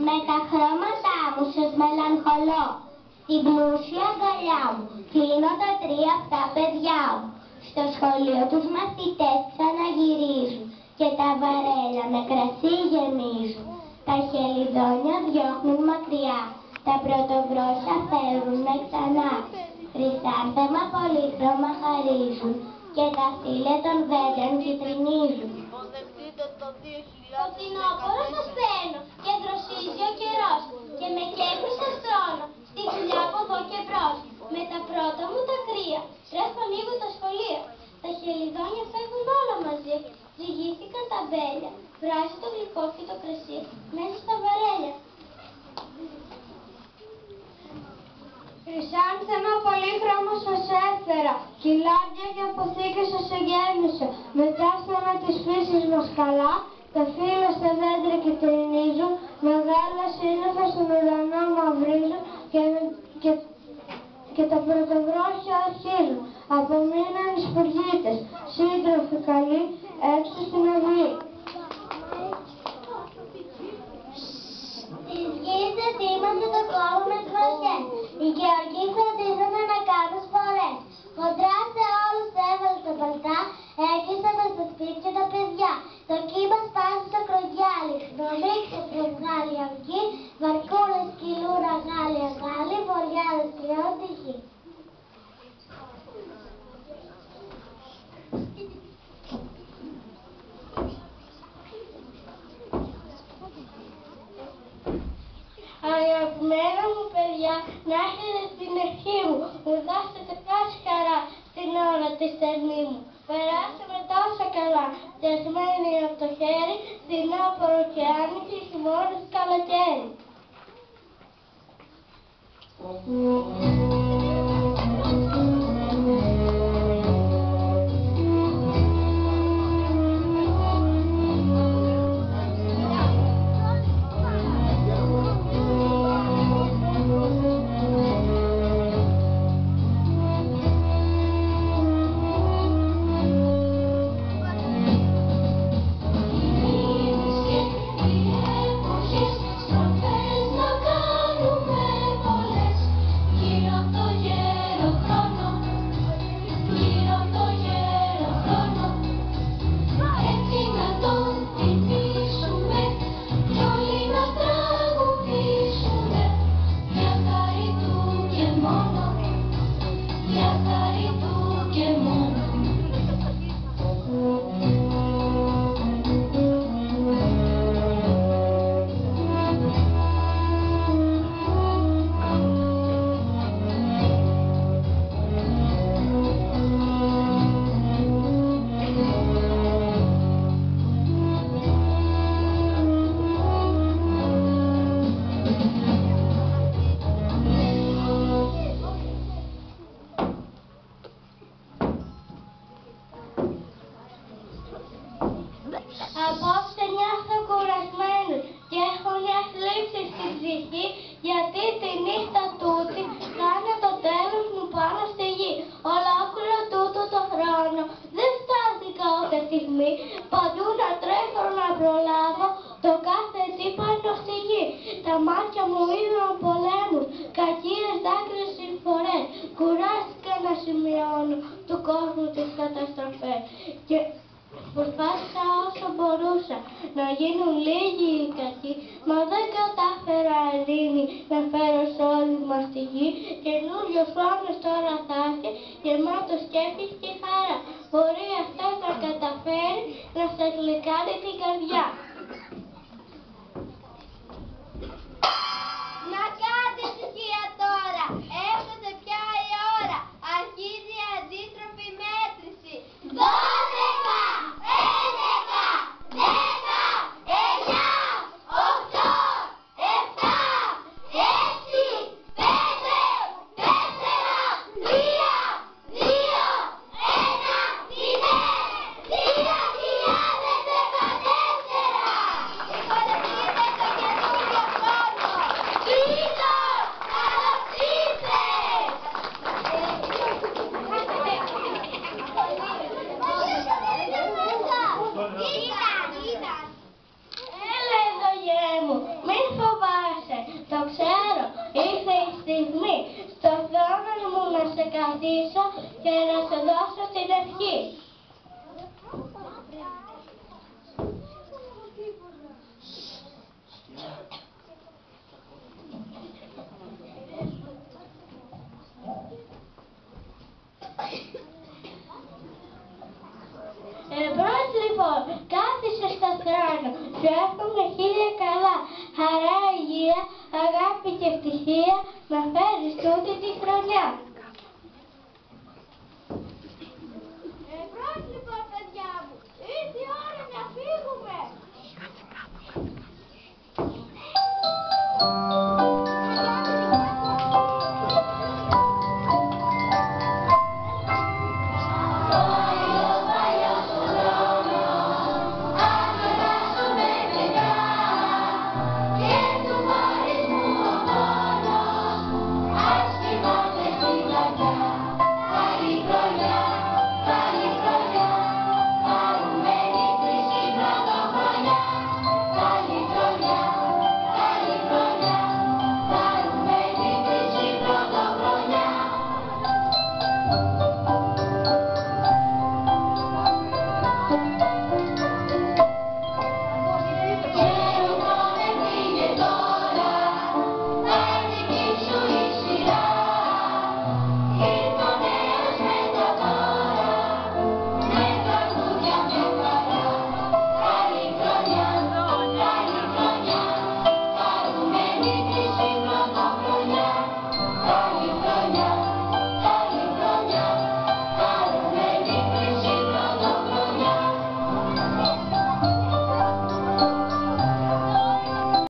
Με τα χρώματά μου σας μελαγχολώ, στην πλούσια αγκαλιά μου κλείνω τα τρία αυτά παιδιά μου. Στο σχολείο τους μαθητές ξαναγυρίζουν και τα βαρέλια με κρασί γεμίζουν. Τα χελιδόνια διώχνουν μακριά, τα πρωτοβρόσια φεύγουνε ξανά. Χρυσάνθεμα πολύχρωμα χαρίζουν και τα φύλλα των βέντρων κυτρινίζουν. Το φθινόπωρο το σπαίνω και δροσίζει ο καιρός και με καίει στο στρώνω στη δουλειά από εδώ και μπρος. Με τα πρώτα μου τα κρύα τρέχω ανοίγω το σχολείο. Τα χελιδόνια φεύγουν όλα μαζί, ζυγίστηκαν τα μπέλια, βράζει το γλυκό και το κρασί μέσα στα βαρέλια. Χρυσάνθεμα πολύχρωμο σας έφερα, κιλάρια και αποθήκες σας εγέννησα. Με τα άστανα της φύσης μας καλά, τα φύλλα στα δέντρα κυτρινίζουν, μεγάλα σύννεφα στον ουρανό μαυρίζουν και τα πρωτοβρόσια αρχίζουν. Απομείναν οι σπουργίτες, σύντροφοι καλοί, έξω στην αυλή. Της γης ετοίμασε το κόμμα με τις βασιές. Οι γεωργοί φροντίζανε να κάνουν σφορές. Χοντρά σε όλους έβαλε τα παλτά, έκλεισαν στα σπίτια τα παιδιά. Το κύμα σπάζει στο κρογιάλι, χνομίξε βγάλει αυγή, βαρκούλες κυλούν αγάλη αγάλη, βοριάδες τριών τη γη. Αγαπημένα μου παιδιά, να έχετε την ευχή μου, μου δώσετε κάθε χαρά στην ώρα τη στενή μου. Περάσαμε τόσο καλά, πιασμένοι από το χέρι, φθινόπωρο και άνοιξη, χειμώνας καλοκαίρι. Απόψε νιώθω κουρασμένος και έχω μια θλίψη στην ψυχή, γιατί τη νύχτα τούτη κάνε το τέλος μου πάνω στη γη. Ολόκληρο τούτο το χρόνο δεν φτάθηκε ούτε στιγμή, παντού να τρέχω να προλάβω το κάθε τι πάνω στη γη. Τα μάτια μου είδαν πολέμους, κακίες δάκρυες συμφορές, κουράστηκα να σημειώνω του κόσμου τις καταστροφές. Προσπάθησα όσο μπορούσα να γίνουν λίγοι οι κακοί, μα δεν κατάφερα ειρήνη να φέρω σε όλη μας τη γη. Καινούριος χρόνος τώρα θα έχει, γεμάτος σκέψης και χαρά. Μπορεί αυτός να καταφέρει να σας γλυκάνει την καρδιά. Να κάντε ησυχία τώρα, έφτασε πια η ώρα, αρχίζει η αντίστροφη μέτρηση. 12, 11, 10, 9, 8, 7, 6, 5, 4, 3, 2, 1, 0. καθίσω και να σου δώσω την ευχή. Εμπρός λοιπόν, κάθισε στο θρόνο, σου εύχομαι χίλια καλά, χαρά, υγεία, αγάπη και ευτυχία να φέρεις τούτη τη χρονιά.